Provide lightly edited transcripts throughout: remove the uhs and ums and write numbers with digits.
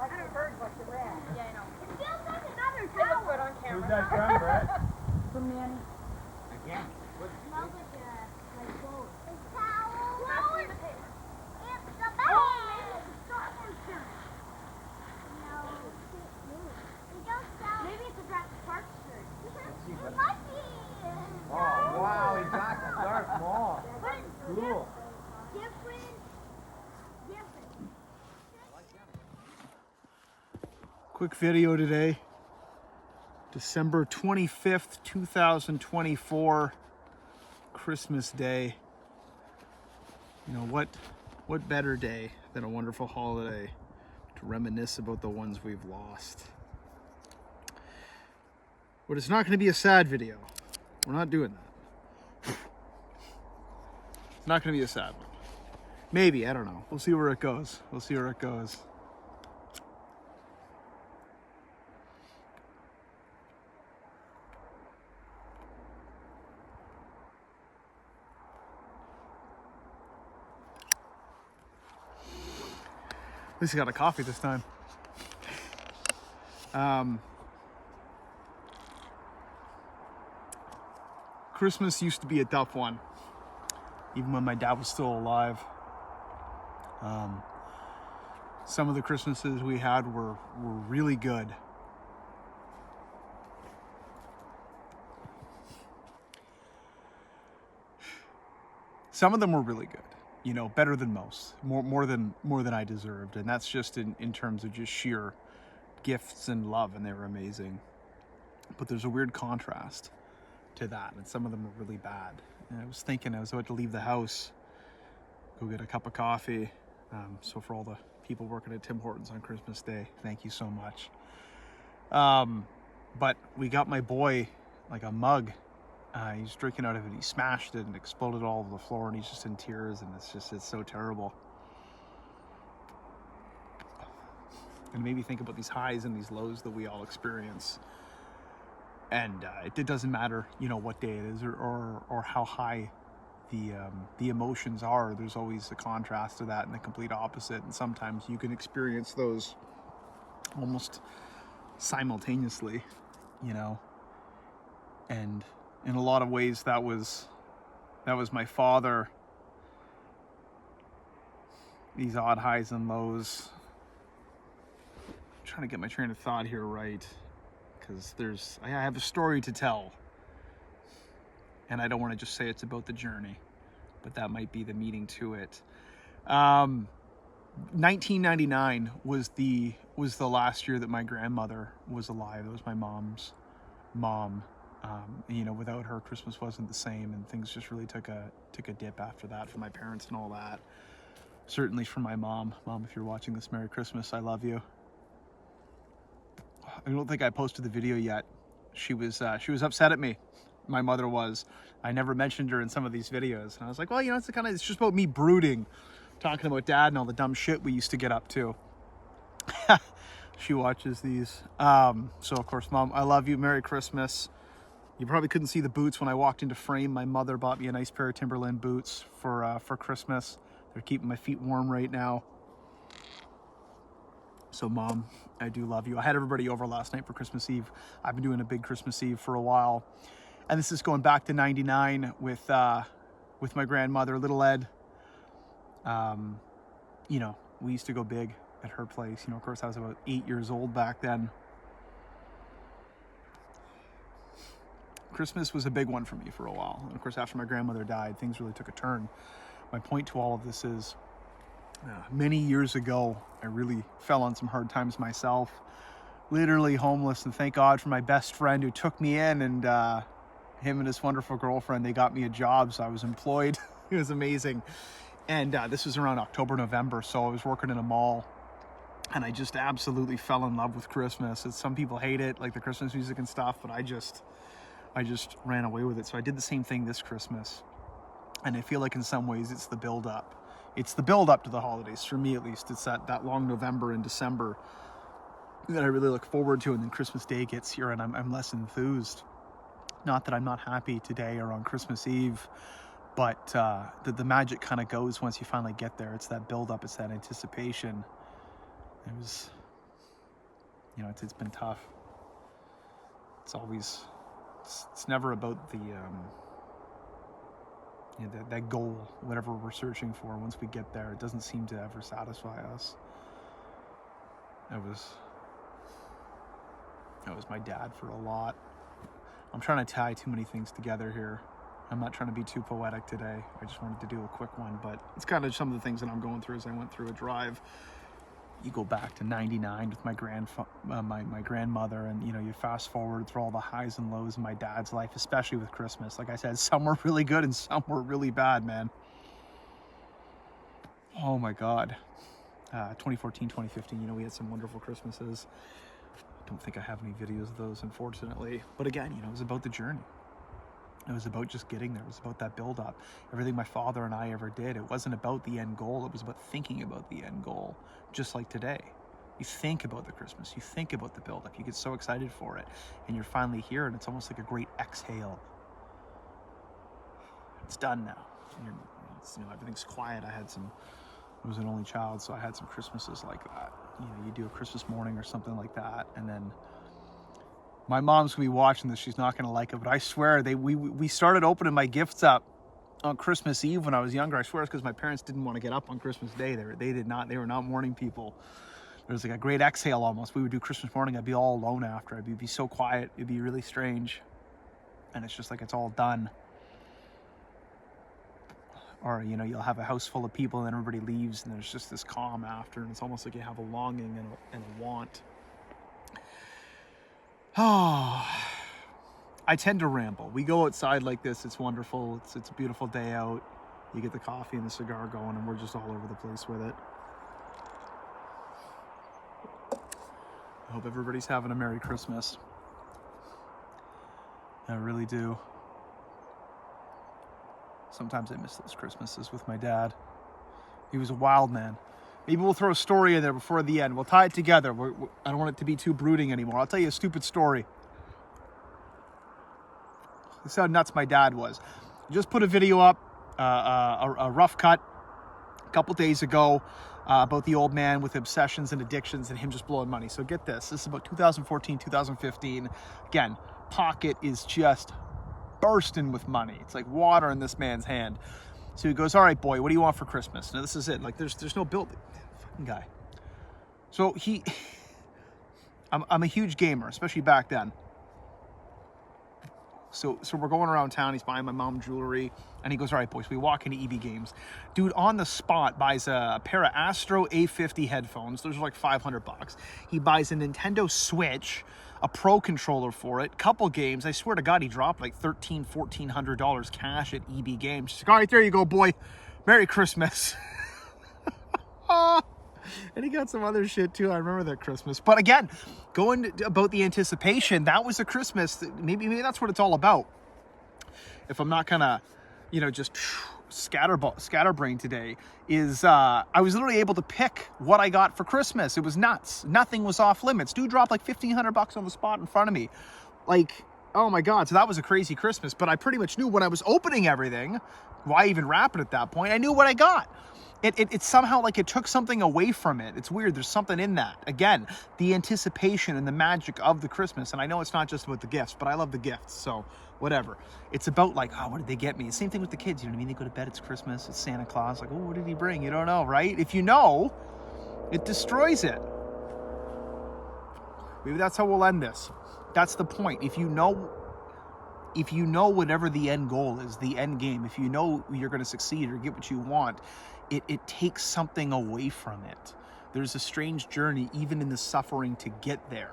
Like you heard what you read. Yeah, I know. It feels like another It looks tower. good on camera. Who's that from, Brett? From Nanny. Again. It smells like gold. It's towel. Pass me the paper. It's the bell. Maybe it's a Starburst shirt. No. We don't sell. Maybe it's a Jurassic Park shirt. It might be. Oh, wow, he got the Darth Maul. But Cool. different. Quick video today, December 25th, 2024, Christmas Day. You know, what better day than a wonderful holiday to reminisce about the ones we've lost. But it's not going to be a sad video. We're not doing that. It's not going to be a sad one. Maybe, I don't know. We'll see where it goes. We'll see where it goes. At least I got a coffee this time. Christmas used to be a tough one, even when my dad was still alive. Some of the Christmases we had were really good. Some of them were really good. You know, better than most, more than I deserved, and that's just in terms of just sheer gifts and love, and they were amazing. But there's a weird contrast to that, and some of them were really bad. And I was thinking I was about to leave the house, go get a cup of coffee. So for all the people working at Tim Hortons on Christmas Day, thank you so much. But we got my boy like a mug. He's drinking out of it. He smashed it and exploded all over the floor, and he's just in tears, and it's so terrible. And it made me think about these highs and these lows that we all experience. And it doesn't matter, you know, what day it is or how high the emotions are. There's always a contrast to that and the complete opposite. And sometimes you can experience those almost simultaneously, you know. And in a lot of ways, that was my father. These odd highs and lows. I'm trying to get my train of thought here right, because I have a story to tell, and I don't want to just say it's about the journey, but that might be the meaning to it. 1999 was the last year that my grandmother was alive. It was my mom's mom. You know, without her, Christmas wasn't the same, and things just really took a dip after that for my parents and all that. Certainly for my mom. Mom, if you're watching this, Merry Christmas. I love you. I don't think I posted the video yet. She was upset at me. My mother was. I never mentioned her in some of these videos, and I was like, well, you know, it's just about me brooding, talking about Dad and all the dumb shit we used to get up to. She watches these. So of course, Mom, I love you. Merry Christmas. You probably couldn't see the boots when I walked into frame. My mother bought me a nice pair of Timberland boots for Christmas. They're keeping my feet warm right now. So Mom, I do love you. I had everybody over last night for Christmas Eve. I've been doing a big Christmas Eve for a while. And this is going back to 99 with my grandmother, Little Ed. You know, we used to go big at her place. You know, of course, I was about 8 years old back then. Christmas was a big one for me for a while. And of course, after my grandmother died, things really took a turn. My point to all of this is, many years ago, I really fell on some hard times myself. Literally homeless, and thank God for my best friend who took me in, and him and his wonderful girlfriend, they got me a job, so I was employed. It was amazing. And this was around October, November, so I was working in a mall, and I just absolutely fell in love with Christmas. Some people hate it, like the Christmas music and stuff, but I just ran away with it. So I did the same thing this Christmas. And I feel like in some ways it's the build up. It's the build up to the holidays, for me at least. It's that long November and December that I really look forward to. And then Christmas Day gets here and I'm less enthused. Not that I'm not happy today or on Christmas Eve, but the magic kind of goes once you finally get there. It's that build up, it's that anticipation. It was You know, it's been tough. It's always, it's never about the, you know, that goal, whatever we're searching for. Once we get there, it doesn't seem to ever satisfy us. That was my dad for a lot. I'm trying to tie too many things together here. I'm not trying to be too poetic today. I just wanted to do a quick one, but it's kind of some of the things that I'm going through as I went through a drive. You go back to 99 with my grandmother, and you know, you fast forward through all the highs and lows in my dad's life, especially with Christmas. Like I said, some were really good and some were really bad, man. Oh my God. 2014, 2015, you know, we had some wonderful Christmases. I don't think I have any videos of those, unfortunately. But again, you know, it was about the journey. It was about just getting there. It was about that build up. Everything my father and I ever did, it wasn't about the end goal. It was about thinking about the end goal, just like today. You think about the Christmas. You think about the build up. You get so excited for it. And you're finally here, and it's almost like a great exhale. It's done now. You know, everything's quiet. I was an only child, so I had some Christmases like that. You know, you do a Christmas morning or something like that, and then my mom's gonna be watching this. Not gonna like it, but I swear we started opening my gifts up on Christmas Eve when I was younger. I swear it's because my parents didn't want to get up on Christmas Day. They were not morning people. There was like a great exhale almost. We would do Christmas morning. I'd be all alone after. It'd be so quiet. It'd be really strange, and it's just like it's all done. Or, you know, you'll have a house full of people and then everybody leaves and there's just this calm after, and it's almost like you have a longing and a want. Oh, I tend to ramble. We go outside like this. It's wonderful. It's a beautiful day out. You get the coffee and the cigar going, and we're just all over the place with it. I hope everybody's having a Merry Christmas. I really do. Sometimes I miss those Christmases with my dad. He was a wild man. Maybe we'll throw a story in there before the end. We'll tie it together. I don't want it to be too brooding anymore. I'll tell you a stupid story. This is how nuts my dad was. Just put a video up, a rough cut, a couple days ago about the old man with obsessions and addictions and him just blowing money. So get this. This is about 2014, 2015. Again, pocket is just bursting with money. It's like water in this man's hand. So he goes, all right, boy, what do you want for Christmas? Now, this is it. Like, there's no build. Fucking guy. So I'm a huge gamer, especially back then. So we're going around town. He's buying my mom jewelry. And he goes, all right, boys, we walk into EB Games. Dude, on the spot, buys a pair of Astro A50 headphones. Those are like $500. He buys a Nintendo Switch, a Pro controller for it, couple games. I swear to God, he dropped like $1,400 cash at EB Games. He's like, all right, there you go, boy. Merry Christmas. And he got some other shit too. I remember that Christmas. But again, going about the anticipation, that was a Christmas. Maybe that's what it's all about. If I'm not gonna, you know, just scatterbrain today, is I was literally able to pick what I got for Christmas. It was nuts. Nothing was off limits. Dude dropped like $1,500 on the spot in front of me. Like, oh my God. So that was a crazy Christmas. But I pretty much knew when I was opening everything, why even wrap it at that point? I knew what I got. It somehow, like, it took something away from it. It's weird. There's something in that. Again, the anticipation and the magic of the Christmas. And I know it's not just about the gifts, but I love the gifts. So whatever. It's about like, oh, what did they get me? Same thing with the kids. You know what I mean? They go to bed. It's Christmas. It's Santa Claus. Like, oh, what did he bring? You don't know, right? If you know, it destroys it. Maybe that's how we'll end this. That's the point. If you know whatever the end goal is, the end game, if you know you're going to succeed or get what you want, it takes something away from it. There's a strange journey even in the suffering to get there.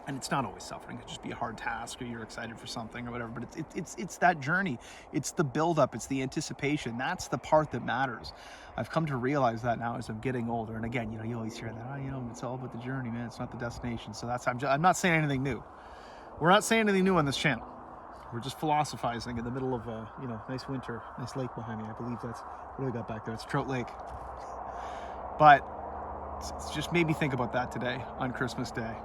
And it's not always suffering. It could just be a hard task or you're excited for something or whatever. But it's that journey. It's the buildup. It's the anticipation. That's the part that matters. I've come to realize that now as I'm getting older. And again, you know, you always hear that, oh, you know, it's all about the journey, man. It's not the destination. So I'm not saying anything new. We're not saying anything new on this channel. We're just philosophizing in the middle of a, you know, nice winter, nice lake behind me. I believe that's, what do we got back there? It's Trout Lake. But it's just made me think about that today on Christmas Day.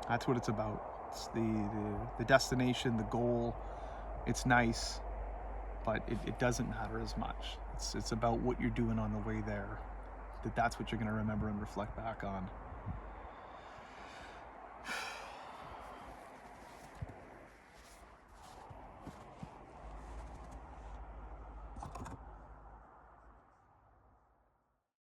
That's what it's about. It's the destination, the goal. It's nice, but it doesn't matter as much. It's about what you're doing on the way there. that's what you're going to remember and reflect back on.